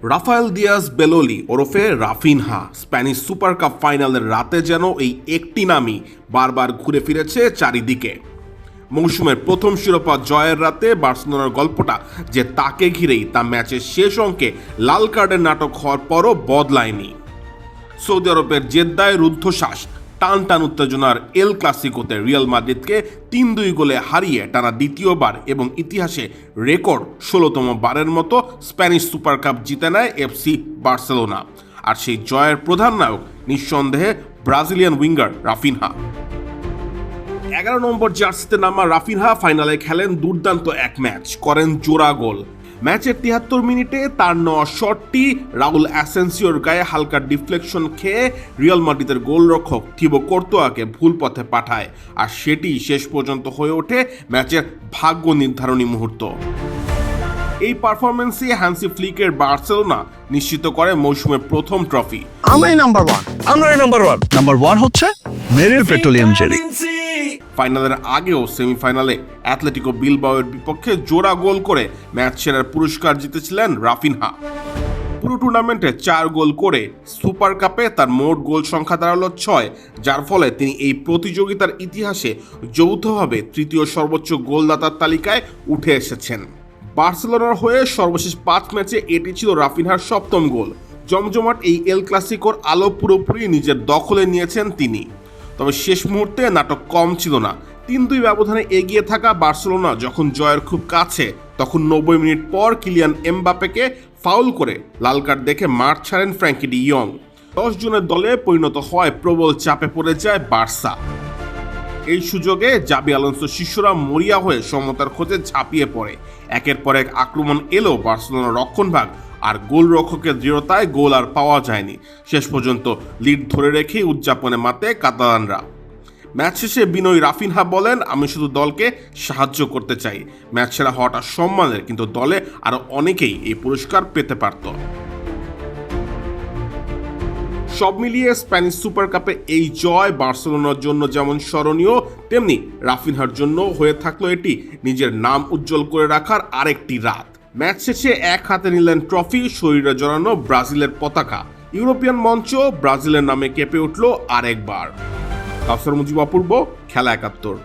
Rafael Diaz বেলোলি ওরফে Raphinha Spanish super cup ফাইনালের রাতে যেন এই একটি নামই বারবার ঘুরে ফিরেছে চারিদিকে। মৌসুমের প্রথম শিরোপা জয়ের রাতে বার্সেলোনার গল্পটা যে তাকে ঘিরেই তা ম্যাচের শেষ অঙ্কে লাল কার্ডের নাটক হওয়ার পরও বদলায়নি। সৌদি আরবের জেদ্দায় রুদ্ধশ্বাস টান টান উত্তেজনার এল ক্লাসিকোতে রিয়াল মাদ্রিদকে ৩-২ গোলে হারিয়ে টানা দ্বিতীয়বার এবং ইতিহাসে রেকর্ড ১৬তম বারের মতো স্প্যানিশ সুপার কাপ জিতে নেয় এফসি বার্সেলোনা। আর সেই জয়ের প্রধান নায়ক নিঃসন্দেহে ব্রাজিলিয়ান উইঙ্গার রাফিনহা। ১১ নম্বর জার্সিতে নামা রাফিনহা ফাইনালে খেলেন দুর্দান্ত এক ম্যাচ, করেন জোড়া গোল। ম্যাচের ৭৩ মিনিটে তার নেওয়া শটটি রাউল অ্যাসেন্সিওর গায়ে হালকা ডিফ্লেকশন খেয়ে রিয়াল মাদ্রিদের গোলরক্ষক থিবো কোর্তোয়াকে ভুল পথে পাঠায়, আর সেটি শেষ পর্যন্ত হয়ে ওঠে ম্যাচের ভাগ্য নির্ধারণী মুহূর্ত। এই পারফরমেন্সে হ্যান্সি ফ্লিকের বার্সেলোনা নিশ্চিত করে মৌসুমের প্রথম ট্রফি। আমরাই নাম্বার ওয়ান। নাম্বার ওয়ান হচ্ছে মেরিল পেট্রোলিয়াম জেলি। ফাইনালের আগেও সেমিফাইনালে অ্যাথলেটিকো বিলবাওয়ের বিপক্ষে জোড়া গোল করে ম্যাচ সেরার পুরস্কার জিতেছিলেন রাফিনহা। পুরো টুর্নামেন্টে ৪ গোল করে সুপার কাপে তার মোট গোল সংখ্যা দাঁড়ালো ৬, যার ফলে তিনি এই প্রতিযোগিতার ইতিহাসে যৌথভাবে তৃতীয় সর্বোচ্চ গোলদাতার তালিকায় উঠে এসেছেন। বার্সেলোনার হয়ে সর্বশেষ ৫ ম্যাচে এটি ছিল রাফিনহার ৭ম গোল। জমজমাট এই এল ক্লাসিকোর আলো পুরোপুরি নিজের দখলে নিয়েছেন তিনি। তবে শেষ মুহূর্তে নাটক কম ছিল না। ৩-২ ব্যবধানে এগিয়ে থাকা বার্সেলোনা যখন জয়ের খুব কাছে, তখন ৯০ মিনিট পর কিলিয়ান এমবাপ্পেকে ফাউল করে লাল কার্ড দেখে মাঠ ছাড়েন ফ্র্যাঙ্কি ডি ইয়ং। ১০ জনের দলে পরিণত হয় প্রবল চাপে পড়ে যায় বার্সা। এই সুযোগে জাবি আলোনসোর শিষ্যরা মরিয়া হয়ে সমতার খোঁজে ঝাঁপিয়ে পড়ে। একের পর এক আক্রমণ এলেও বার্সেলোনার রক্ষণভাগ আর গোলরক্ষকের দৃঢ়তায় গোল আর পাওয়া যায়নি। শেষ পর্যন্ত লিড ধরে রেখেই উদযাপনে মাতে কাতালানরা। ম্যাচ শেষে বিনয়ী রাফিনহা বলেন, আমি শুধু দলকে সাহায্য করতে চাই। ম্যাচ সেরা হওয়াটা সম্মানের, কিন্তু দলে আরও অনেকেই এই পুরস্কার পেতে পারত। সব মিলিয়ে স্প্যানিশ সুপার কাপে এই জয় বার্সেলোনার জন্য যেমন স্মরণীয়, তেমনি রাফিনহার জন্য হয়ে থাকলো এটি নিজের নাম উজ্জ্বল করে রাখার আরেকটি রাত। ম্যাচ শেষে এক হাতে নিলেন ট্রফি, শরীরে জড়ানো ব্রাজিলের পতাকা। ইউরোপিয়ান মঞ্চ ব্রাজিলের নামে কেঁপে উঠল আরেকবার। কাউসার মুজিব অপূর্ব, খেলা ৭১।